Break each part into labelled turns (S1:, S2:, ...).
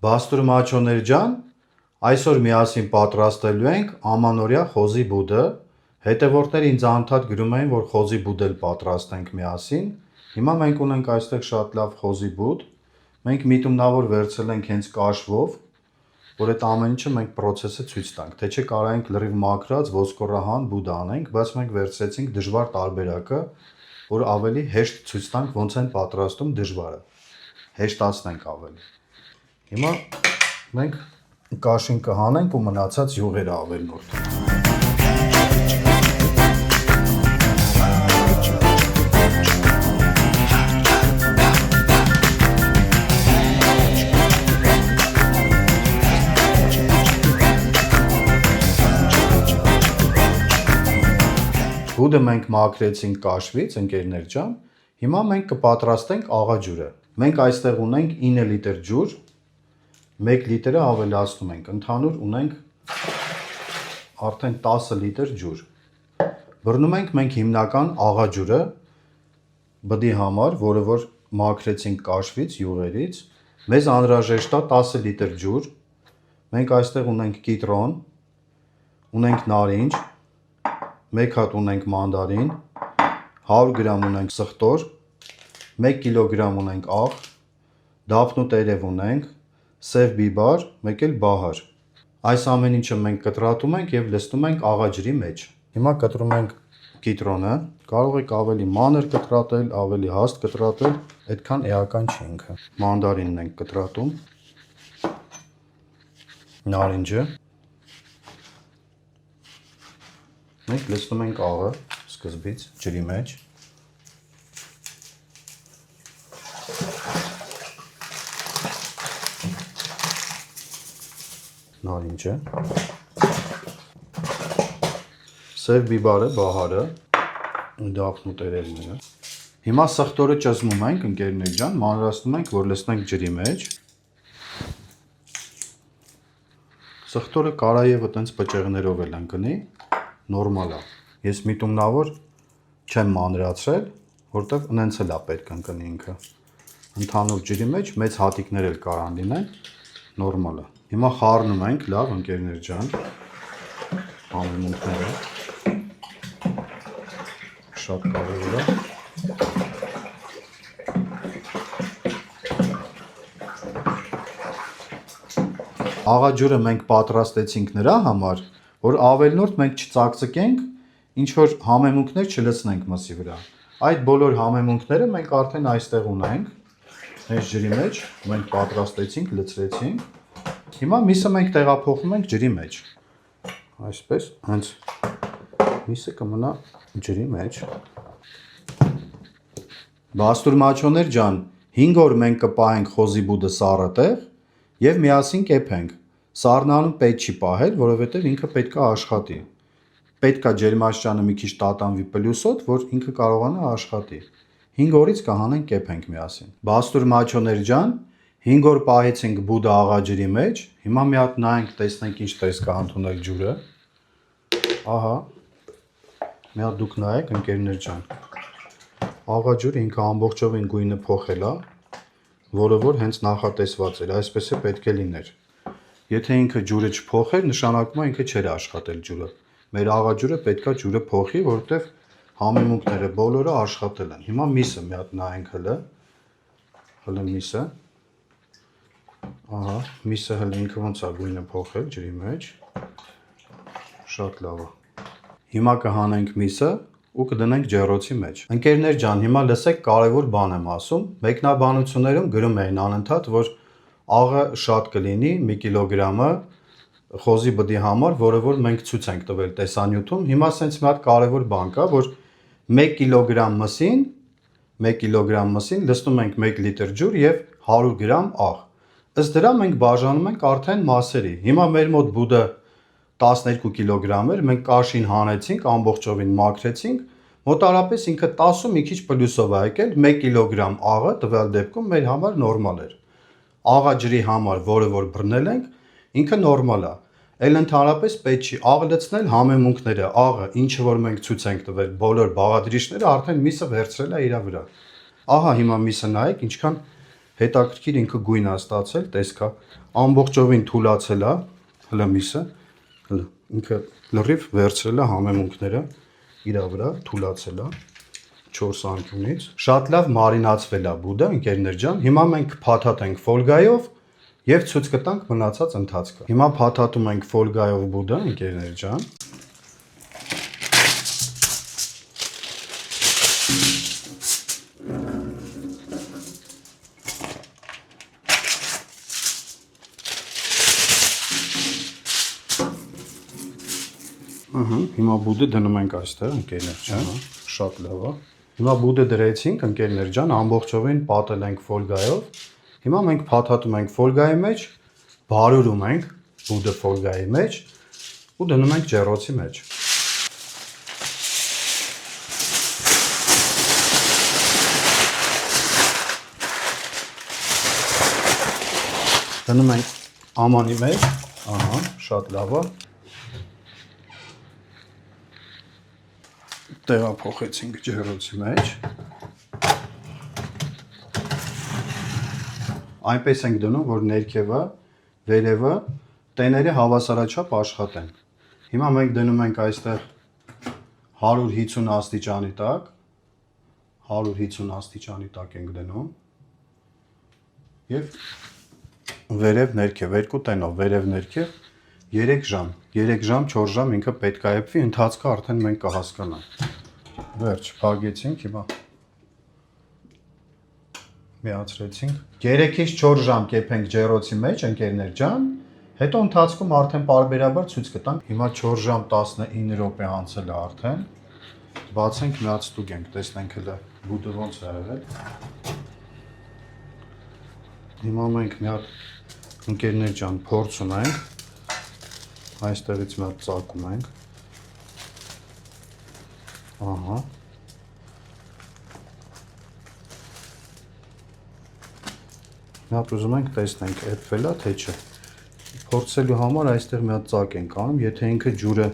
S1: Բաստուր Մաչոներ ջան, այսօր միասին պատրաստելու ենք ամանորյա խոզի բուդը։ Հետևորդները ինձ անդադ գրում էին, որ խոզի բուդ էլ պատրաստենք միասին։ Հիմա մենք ունենք այստեղ շատ լավ խոզի բուդ։ Մենք միտումնավոր վերցրել ենք հենց կաշվով, որ այդ ամեն ինչը մենք process-ը ցույց տանք, թե չէ կարող ենք լրիվ մաքրած ոսկորահան բուդ անենք, բայց մենք վերցրեցինք դժվար տարբերակը, որ ավելի հեշտ ցույց տանք ոնց են պատրաստում դժվարը։ Հեշտացնենք ավելի։ Հիմա մենք կաշին կհանենք ու մնացած յուղերը ավելնորդ։ Բուդը մենք մաքրեցինք կաշվից, ընկերներ ջան, հիմա մենք կպատրաստենք աղաջուրը։ Մենք այստեղ ունենք 9 լիտր ջուր, 1 լիտրը ավելացնում ենք, ընդհանուր ունենք արդեն 10 լիտր ջուր։ Բռնում ենք մենք հիմնական աղաջուրը բդի համար, որը որ մաքրեցինք կաշվից, յուղերից, մեզ անհրաժեշտ է 10 լիտր ջուր, մենք այստեղ ունենք կիտրոն, ունենք նարինջ, 1 հատ ունենք մանդարին, 100 գրամ ունենք սխտոր, 1 կիլոգրամ ունենք աղ, դափնու տերև ունենք, սև բիբար, 1 էլ բահար։ Այս ամեն ինչը մենք կտրատում ենք եւ լցնում ենք աղաջրի մեջ։ Հիմա կտրում ենք կիտրոնը, կարող եք ավելի մանր կտրատել, ավելի հաստ կտրատել, այդքան էական չի ինքը։ Մանդարինն ենք կտրատում, նարինջը, մենք լցնում ենք աղը սկզբից ջրի մեջ։ Նարինջը, սև բիբարը, բահարը, դափնու տերևները։ Հիմա սխտորը ճզմում ենք, ընկերներ ջան, մանրացնում ենք, որ լցնենք ջրի մեջ։ Սխտորը կարայև այտենց պճեղներով էլ ընկնի, նորմալ է։ Ես միտումնավոր չեմ մանրացրել, որտեղ նենց էլ է պետք ընկնի ինքը։ Ընդհանուր ջրի մեջ մեծ հատիկներ էլ կարան լինեն, նորմալ է։ Հիմա խառնում ենք, լավ ընկերներ ջան, համեմունքները, շատ կարևոր է։ Աղաջուրը մենք պատրաստեցինք նրա համար, որ ավելնորդ մենք չծակծկենք, ինչ-որ համեմունքներ չլցնենք մսի վրա։ Այդ բոլոր համեմունքները մենք արդեն այստեղ ունենք, հենց ջրի մեջ, մենք պատրաստեցինք, լցրեցինք։ Հիմա միսը մենք տեղափոխում ենք ջրի մեջ, այսպես, հենց միսը կմնա ջրի մեջ։ Բաստուր Մաչոներ ջան, 5 օր մենք կպահենք խոզի բուդը սառը տեղ և միասին կեփենք։ Սառնանում պետք չի պահել, որովհետև ինքը պետք է աշխատի։ Պետք է ջերմաստիճանը մի քիչ տատանվի պլյուսոտ, որ ինքը կարողանա աշխատի։ 5 օրից կհանենք կեփենք միասին։ Բաստուր Մաչոներ ջան, 5 օր պահեցինք բուդը աղաջրի մեջ, հիմա մի հատ նայենք, տեսնենք ինչ տեսք է ընդունել ջուրը։ Ահա, մի հատ դուք նայեք, ընկերներ ջան։ Աղաջուրը ինքը ամբողջովին գույնը փոխել է, որը որ հենց նախատեսված էր, այսպես է պետք է լիներ։ Եթե ինքը ջուրը չփոխեր, նշանակում է ինքը չէր աշխատել ջուրը։ Մեր աղաջուրը պետք է ջուրը փոխի, որովհետև համեմունքները բոլորը աշխատել են։ Հիմա միսը մի հատ նայենք հլը միսը։ Ահա, միսը հլը ինքը ոնց է գույնը փոխել ջրի մեջ։ Շատ լավ է։ Հիմա կհանենք միսը ու կդնենք ջեռոցի մեջ։ Ընկերներ ջան, հիմա լսեք, կարևոր բան եմ ասում։ Մեկնաբանություններում գրում էին անընդհատ, որ աղը շատ կլինի, 1 կիլոգրամը խոզի բդի համար, որը որ մենք ցույց ենք տվել տեսանյութում։ Հիմա սենց մի հատ կարևոր բան կա, որ 1 կիլոգրամ մսին լցնում ենք 1 լիտր ջուր և 100 գրամ աղ։ Ըստ դրա մենք բաժանում ենք արդեն մասերի։ Հիմա մեր մոտ բուդը 12 կիլոգրամ էր, մենք կաշին հանեցինք, ամբողջովին մաքրեցինք, մոտարապես ինքը 10-ու մի քիչ պլյուսով է եկել, 1 կիլոգրամ աղը տվյալ դեպքում մեր համար նորմալ էր։ Աղաջրի համար, որը որ բռնել ենք, ինքը նորմալ է։ Էլ ընդհանրապես պետք չի աղ լցնել համեմունքները, աղը, ինչը որ մենք ցույց ենք տվել, բոլոր բաղադրիչները արդեն միսը վերցրել է իր վրա։ Ահա հիմա միսը նայեք, ինչքան հետաքրքիր ինքը գույն է ստացել, տեսքա, ամբողջովին թուլացել է, հլը միսը, հլը ինքը լրիվ վերցրել է համեմունքները իր վրա, թուլացել է 4 անկյունից, շատ լավ մարինացվել է բուդը, ընկերներ ջան, հիմա մենք փաթաթենք ֆոլգայով եւ ցույց կտանք մնացած ընթացքը։ Հիմա փաթաթում ենք ֆոլգայով բուդը, ընկերներ ջան։ Հիմա բուդը դնում ենք այստեղ, ընկերներ ջան, շատ լավ է։ Հիմա բուդը դրեցինք, ընկերներ ջան, ամբողջովին պատել ենք ֆոլգայով։ Հիմա մենք փաթաթում ենք ֆոլգայի մեջ, բարուրում ենք բուդը ֆոլգայի մեջ ու դնում ենք ջեռոցի մեջ։ Դնում ենք ամանի մեջ, ահա, շատ լավ է։ Տեղափոխեցինք ջեռոցի մեջ։ Այնպես ենք դնում, որ ներքևը, վերևը տեները հավասարաչափ աշխատեն։ Հիմա մենք դնում ենք այստեղ 150 աստիճանի տակ, 150 աստիճանի տակ ենք դնում եւ վերև ներքև, երկու տենով, վերև ներքև 3 ժամ, 4 ժամ ինքը պետք է եփվի, ընթացքը արդեն մենք կհասկանանք։ Վերջ, փակեցինք, հիմա միացրեցինք։ 3-ից 4 ժամ կեփենք ջեռոցի մեջ, ընկերներ ջան, հետո ընթացքում արդեն պարբերաբար ցույց կտանք։ Հիմա 4 ժամ 19 րոպե անցել է արդեն։ Բացենք, միած ստուգենք, տեսնենք հələ բուդը ոնց է եղել։ Հիմա մենք մի հատ, ընկերներ ջան, փորձ ունենք։ Այստեղից մի հատ ծակում ենք։ Ահա։ Մի հատ ուզում ենք տեսնենք, էփվել է թե չէ։ Փորձելու համար այստեղ մի հատ ծակ ենք անում, եթե ինքը ջուրը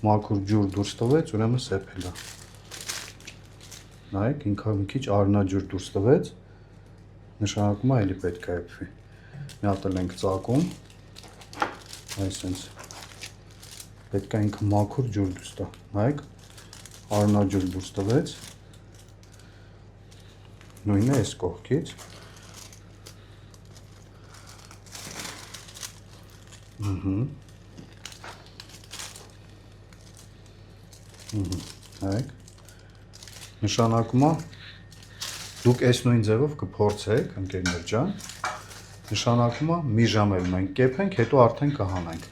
S1: մաքուր ջուր դուրս տվեց, ուրեմն սեփել է։ Նայեք, ինքը մի քիչ արնաջուր դուրս տվեց, նշանակում է էլի պետք է էփվի։ Մի հատ էլ ենք ծակում, այսպես պետք է ինքը մաքուր ջուր դուրս տա, նայեք, արնաջուր դուրս տվեց, նույնը այս կողքից, նայեք, նշանակում է, դուք այս նույն ձևով կփորձեք, ընկերներ ջան, նշանակում է մի ժամ էլ մենք կեփենք, հետո արդեն կհանենք։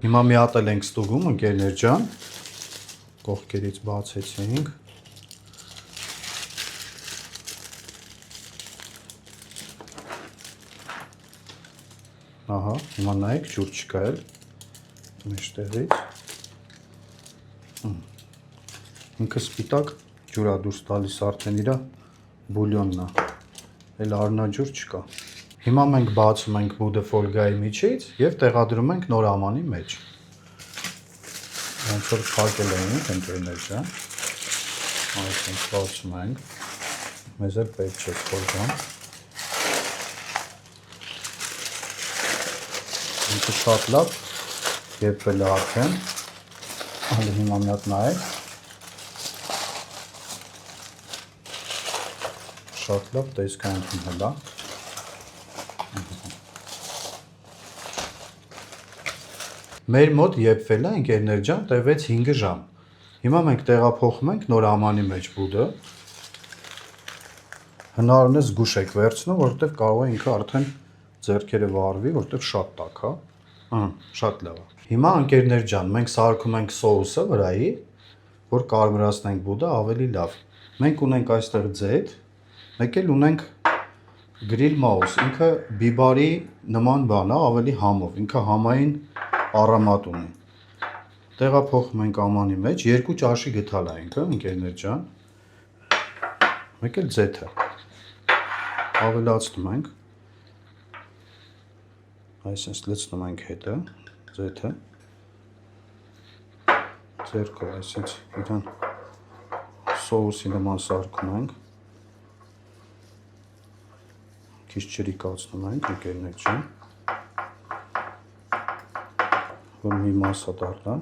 S1: Հիմա մի հատ էլ ենք ստուգում, ընկերներ ջան, կողքերից բացեցինք։ Ահա, հիմա նայեք, ջուր չկա էլ մեջտեղից։ Ինքը սպիտակ ջուր է դուրս տալիս արդեն իրա բուլյոնն է, էլ արնաջուր չկա։ Հիմա մենք բացում ենք բուդը ֆոլգայի միջից և տեղադրում ենք նոր ամանի մեջ։ Ոնց որ փակել ենք, ընկերներ ջան, այսպես բացում ենք, մեզ էլ պետք չէ ֆոլգան։ Ինքը շատ լավ եփվել է արդեն, հələ հիմա մի հատ նայեք, շատ լավ տեսք է ընդունել է։ Մեր մոտ եփվել է, ընկերներ ջան, տևեց 5 ժամ։ Հիմա մենք տեղափոխում ենք նոր ամանի մեջ բուդը։ Հնարինը զգուշ եք վերցնում, որովհետև կարող է ինքը արդեն ձեռքերը վառվի, որովհետև շատ տաք է, շատ լավ է։ Հիմա ընկերներ ջան, մենք սարքում ենք սոուսը վրայի, որ կարմրացնենք բուդը ավելի լավ։ Մենք ունենք այստեղ ձեթ, մեկ էլ ունենք գրիլ մաուս, ինքը բիբարի նման բան է, ավելի համով, ինքը համային առամատ ունի։ Տեղափոխում ենք ամանի մեջ, 2 ճաշի գթալ է ինքը, ընկերներ ջան։ Մեկ էլ ձեթը ավելացնում ենք, այսպես լցնում ենք հետը, ձեթը, ձեռքով այսպես իրան սոուսի նման սարքում ենք, քիչ չրիկացնում ենք, ընկերներ ջան, որ մի մասա դառնա։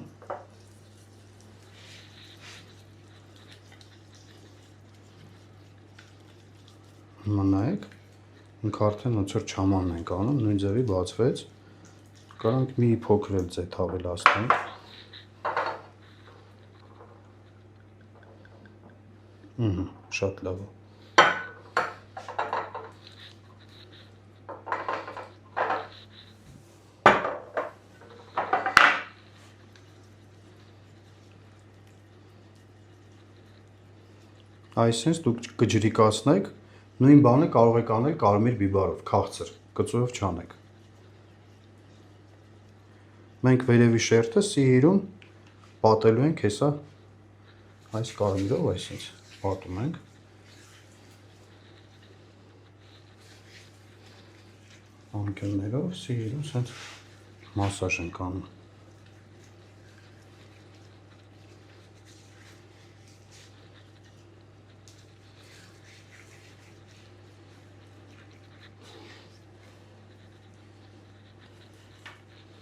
S1: Հիմա նայեք, մենք արդեն ոնց որ չամանն ենք անում, նույն ձևի բացվեց, կարանք մի փոքր էլ ձեթ ավելացնենք։ Շատ լավ է։ Այսինքն դուք կջրիկացնեք, նույն բանը կարող եք անել կարմիր բիբարով, քաղցր, կծույով չանեք։ Մենք վերևի շերտը սիրուն պատելու ենք հեսա այս կարմիրով, այսինքն պատում ենք։ Անկյուններով սիրուն սենց մասաժ ենք անում։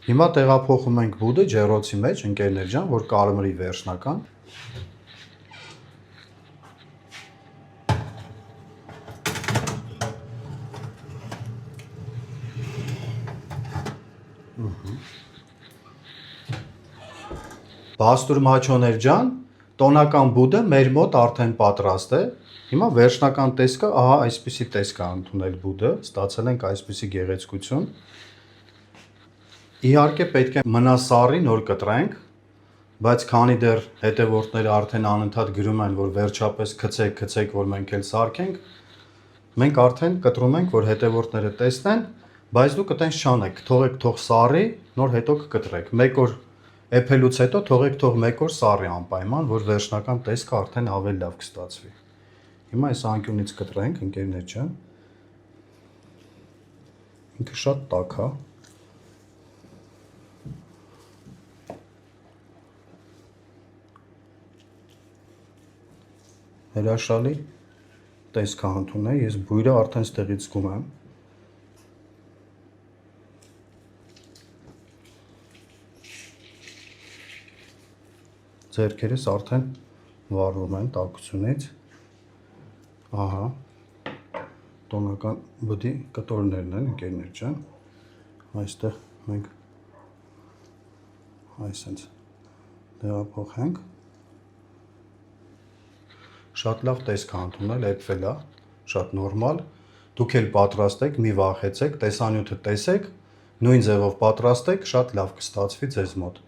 S1: Հիմա տեղափոխում ենք բուդը ջեռոցի մեջ, ընկերներ ջան, որ կարմրի վերջնական։ Բաստուր մաչոներ ջան, տոնական բուդը մեր մոտ արդեն պատրաստ է։ Հիմա վերջնական տեսքը, ահա այսպիսի տեսք է ընդունել բուդը, ստացել ենք այսպիսի գեղեցկություն։ Իհարկե պետք է մնա սառի, նոր կտրենք, բայց քանի դեռ հետևորդները արդեն անընդհատ գրում են, որ վերջապես գցեք, որ մենք էլ սարքենք, մենք արդեն կտրում ենք, որ հետևորդները տեսնեն, բայց դուք այտենց չանեք, թողեք թող սառի, նոր հետո կկտրեք։ Մեկ օր էփելուց հետո թողեք թող մեկ օր սառի անպայման, որ վերջնական տեսքը արդեն ավելի լավ կստացվի։ Հիմա այս անկյունից կտրենք, ընկերներ ջան։ Ինքը շատ տաք է։ Հրաշալի տեսք է ընդունել, ես բույրը արդեն ստեղից զգում եմ։ Ձեռքերս արդեն վառվում են տաքությունից։ Ահա, տոնական բդի կտորներն են, ընկերներ ջան։ Այստեղ մենք այսենց տեղափոխենք։ Շատ լավ տեսք է ընդունել, էդվել է, շատ նորմալ։ Դուք էլ պատրաստեք, մի վախեցեք, տեսանյութը տեսեք, նույն ձևով պատրաստեք, շատ լավ կստացվի ձեզ մոտ։